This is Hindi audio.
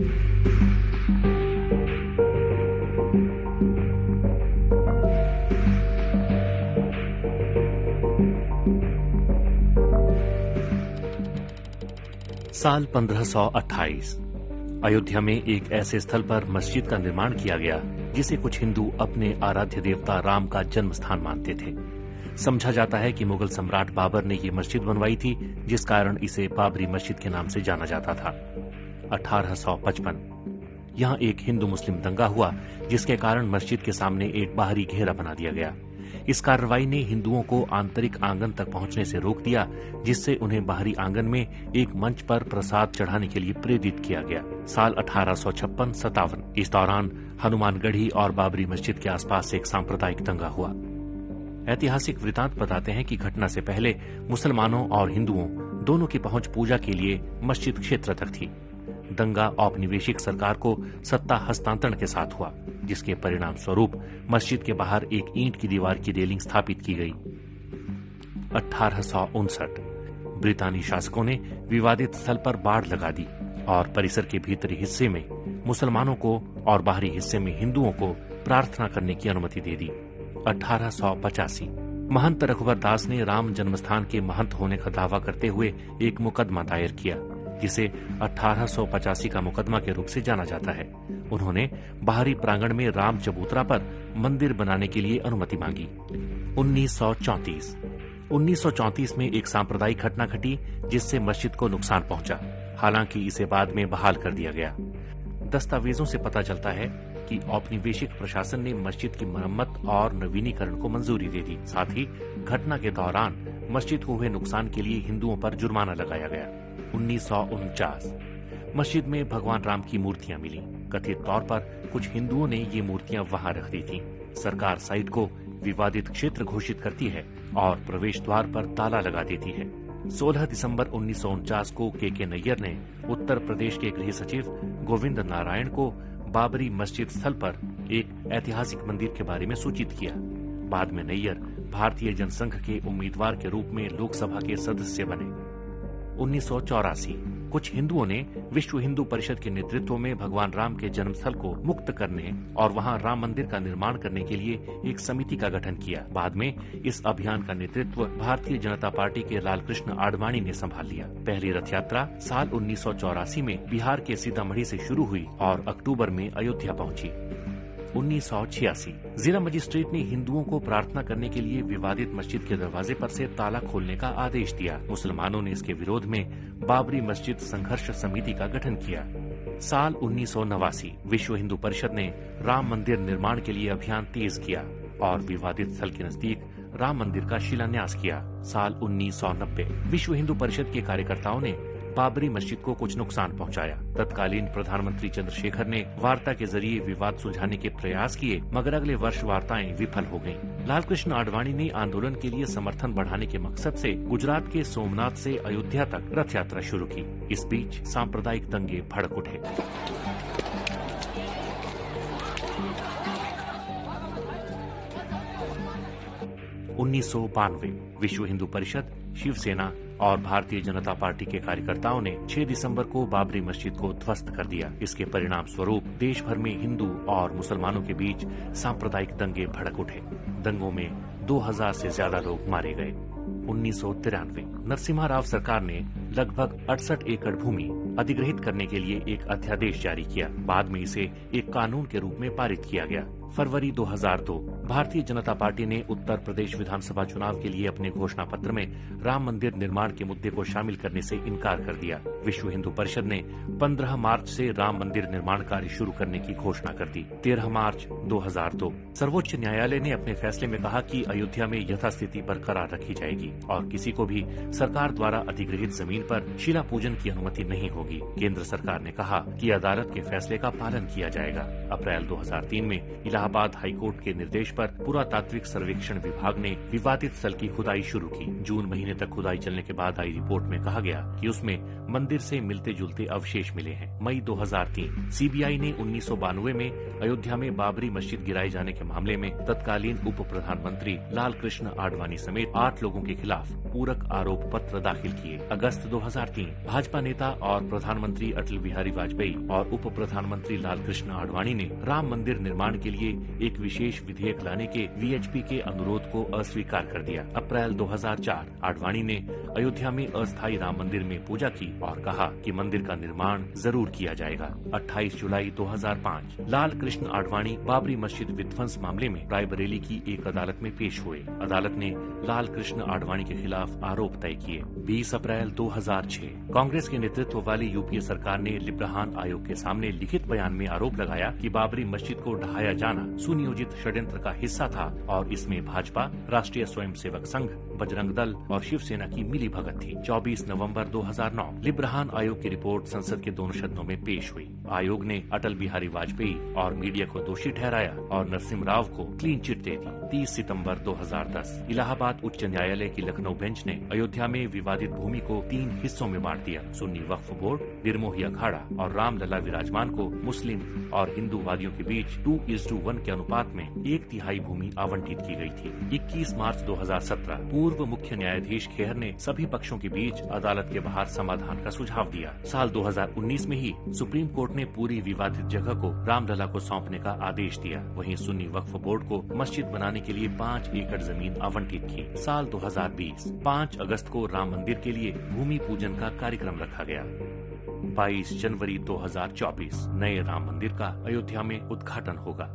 साल 1528 अयोध्या में एक ऐसे स्थल पर मस्जिद का निर्माण किया गया जिसे कुछ हिंदू अपने आराध्य देवता राम का जन्म स्थान मानते थे। समझा जाता है कि मुगल सम्राट बाबर ने ये मस्जिद बनवाई थी, जिस कारण इसे बाबरी मस्जिद के नाम से जाना जाता था। 1855 यहाँ एक हिंदू मुस्लिम दंगा हुआ, जिसके कारण मस्जिद के सामने एक बाहरी घेरा बना दिया गया। इस कार्रवाई ने हिंदुओं को आंतरिक आंगन तक पहुंचने से रोक दिया, जिससे उन्हें बाहरी आंगन में एक मंच पर प्रसाद चढ़ाने के लिए प्रेरित किया गया। साल 1856-57 इस दौरान हनुमानगढ़ी और बाबरी मस्जिद के आसपास एक सांप्रदायिक दंगा हुआ। ऐतिहासिक वृतांत बताते हैं कि घटना से पहले मुसलमानों और हिंदुओं दोनों की पहुंच पूजा के लिए मस्जिद क्षेत्र तक थी। दंगा औपनिवेशिक सरकार को सत्ता हस्तांतरण के साथ हुआ, जिसके परिणाम स्वरूप मस्जिद के बाहर एक ईंट की दीवार की रेलिंग स्थापित की गई। 1859 ब्रितानी शासकों ने विवादित स्थल पर बाड़ लगा दी और परिसर के भीतरी हिस्से में मुसलमानों को और बाहरी हिस्से में हिंदुओं को प्रार्थना करने की अनुमति दे दी। 1885 महंत रघुवर दास ने राम जन्मस्थान के महंत होने का दावा करते हुए एक मुकदमा दायर किया, जिसे 1885 का मुकदमा के रूप से जाना जाता है। उन्होंने बाहरी प्रांगण में राम चबूतरा पर मंदिर बनाने के लिए अनुमति मांगी। 1934 में एक सांप्रदायिक घटना घटी, जिससे मस्जिद को नुकसान पहुंचा। हालांकि इसे बाद में बहाल कर दिया गया। दस्तावेजों से पता चलता है कि औपनिवेशिक प्रशासन ने मस्जिद की मरम्मत और नवीनीकरण को मंजूरी दे दी। साथ ही घटना के दौरान मस्जिद को हुए नुकसान के लिए हिंदुओं पर जुर्माना लगाया गया। 1949 मस्जिद में भगवान राम की मूर्तियां मिली। कथित तौर पर कुछ हिंदुओं ने ये मूर्तियां वहां रख दी थीं। सरकार साइट को विवादित क्षेत्र घोषित करती है और प्रवेश द्वार पर ताला लगा देती है। 16 दिसंबर 1949 को के नैयर ने उत्तर प्रदेश के गृह सचिव गोविंद नारायण को बाबरी मस्जिद स्थल पर एक ऐतिहासिक मंदिर के बारे में सूचित किया। बाद में नैयर भारतीय जनसंघ के उम्मीदवार के रूप में लोकसभा के सदस्य बने। 1984 कुछ हिंदुओं ने विश्व हिंदू परिषद के नेतृत्व में भगवान राम के जन्मस्थल को मुक्त करने और वहां राम मंदिर का निर्माण करने के लिए एक समिति का गठन किया। बाद में इस अभियान का नेतृत्व भारतीय जनता पार्टी के लालकृष्ण आडवाणी ने संभाल लिया। पहली रथ यात्रा साल 1984 में बिहार के सीतामढ़ी से शुरू हुई और अक्टूबर में अयोध्या पहुंची। 1986 जिला मजिस्ट्रेट ने हिंदुओं को प्रार्थना करने के लिए विवादित मस्जिद के दरवाजे पर से ताला खोलने का आदेश दिया। मुसलमानों ने इसके विरोध में बाबरी मस्जिद संघर्ष समिति का गठन किया। साल 1989 विश्व हिंदू परिषद ने राम मंदिर निर्माण के लिए अभियान तेज किया और विवादित स्थल के नजदीक राम मंदिर का शिलान्यास किया। साल 1990 विश्व हिंदू परिषद के कार्यकर्ताओं ने बाबरी मस्जिद को कुछ नुकसान पहुंचाया। तत्कालीन प्रधानमंत्री चंद्रशेखर ने वार्ता के जरिए विवाद सुलझाने के प्रयास किए, मगर अगले वर्ष वार्ताएं विफल हो गयीं। लालकृष्ण आडवाणी ने आंदोलन के लिए समर्थन बढ़ाने के मकसद से गुजरात के सोमनाथ से अयोध्या तक रथ यात्रा शुरू की। इस बीच सांप्रदायिक दंगे भड़क उठे। उन्नीस विश्व हिंदू परिषद, शिवसेना और भारतीय जनता पार्टी के कार्यकर्ताओं ने 6 दिसंबर को बाबरी मस्जिद को ध्वस्त कर दिया। इसके परिणाम स्वरूप देश भर में हिंदू और मुसलमानों के बीच सांप्रदायिक दंगे भड़क उठे। दंगों में 2000 से ज्यादा लोग मारे गए। 1993 नरसिम्हा राव सरकार ने लगभग 68 एकड़ भूमि अधिग्रहित करने के लिए एक अध्यादेश जारी किया। बाद में इसे एक कानून के रूप में पारित किया गया। फरवरी 2002 भारतीय जनता पार्टी ने उत्तर प्रदेश विधानसभा चुनाव के लिए अपने घोषणा पत्र में राम मंदिर निर्माण के मुद्दे को शामिल करने से इनकार कर दिया। विश्व हिंदू परिषद ने 15 मार्च से राम मंदिर निर्माण कार्य शुरू करने की घोषणा कर दी। 13 मार्च 2002 सर्वोच्च न्यायालय ने अपने फैसले में कहा कि अयोध्या में यथास्थिति बरकरार रखी जाएगी और किसी को भी सरकार द्वारा अधिग्रहित जमीन पर शिला पूजन की अनुमति नहीं होगी। केंद्र सरकार ने कहा कि अदालत के फैसले का पालन किया जाएगा। अप्रैल 2003 में इलाहाबाद हाईकोर्ट के निर्देश पर पुरातात्विक सर्वेक्षण विभाग ने विवादित स्थल की खुदाई शुरू की। जून महीने तक खुदाई चलने के बाद आई रिपोर्ट में कहा गया कि उसमें मंदिर से मिलते जुलते अवशेष मिले हैं। मई 2003 सीबीआई ने 1992 में अयोध्या में बाबरी मस्जिद गिराए जाने के मामले में तत्कालीन उप प्रधानमंत्री लाल कृष्ण आडवाणी समेत 8 लोगों के खिलाफ पूरक आरोप पत्र दाखिल किए। अगस्त 2003 भाजपा नेता और प्रधानमंत्री अटल बिहारी वाजपेयी और उप प्रधानमंत्री लाल कृष्ण आडवाणी ने राम मंदिर निर्माण के लिए एक विशेष विधेयक लाने के वीएचपी के अनुरोध को अस्वीकार कर दिया। अप्रैल 2004 आडवाणी ने अयोध्या में अस्थायी राम मंदिर में पूजा की और कहा कि मंदिर का निर्माण जरूर किया जाएगा। 28 जुलाई 2005 लाल कृष्ण आडवाणी बाबरी मस्जिद विध्वंस मामले में रायबरेली की एक अदालत में पेश हुए। अदालत ने लाल कृष्ण आडवाणी के खिलाफ आरोप तय किए। 20 अप्रैल 2006 कांग्रेस के नेतृत्व वाली यूपीए सरकार ने लिब्राहान आयोग के सामने लिखित बयान में आरोप लगाया कि बाबरी मस्जिद को ढहाया जाना सुनियोजित षड्यंत्र का हिस्सा था और इसमें भाजपा, राष्ट्रीय स्वयंसेवक संघ, बजरंग दल और शिवसेना की मिलीभगत थी। 24 नवंबर 2009 लिब्राहान आयोग की रिपोर्ट संसद के दोनों सदनों में पेश हुई। आयोग ने अटल बिहारी वाजपेयी और मीडिया को दोषी ठहराया और नरसिम्हा राव को क्लीन चिट दे दी। 30 सितंबर 2010 इलाहाबाद उच्च न्यायालय की लखनऊ बेंच ने अयोध्या में विवादित भूमि को 3 हिस्सों में बांट दिया। सुन्नी वक्फ बोर्ड, निर्मोही अखाड़ा और रामलला विराजमान को मुस्लिम और हिंदू वादियों के बीच 2:1 के अनुपात में 1/3 भूमि आवंटित की गई थी। 21 मार्च 2017 पूर्व मुख्य न्यायाधीश खेहर ने सभी पक्षों के बीच अदालत के बाहर समाधान का सुझाव दिया। साल 2019 में ही सुप्रीम कोर्ट ने पूरी विवादित जगह को रामलला को सौंपने का आदेश दिया। वहीं सुन्नी वक्फ बोर्ड को मस्जिद बनाने के लिए 5 एकड़ जमीन आवंटित की। साल 2020 5 अगस्त को राम मंदिर के लिए भूमि पूजन का कार्यक्रम रखा गया। 22 जनवरी 2024 नए राम मंदिर का अयोध्या में उद्घाटन होगा।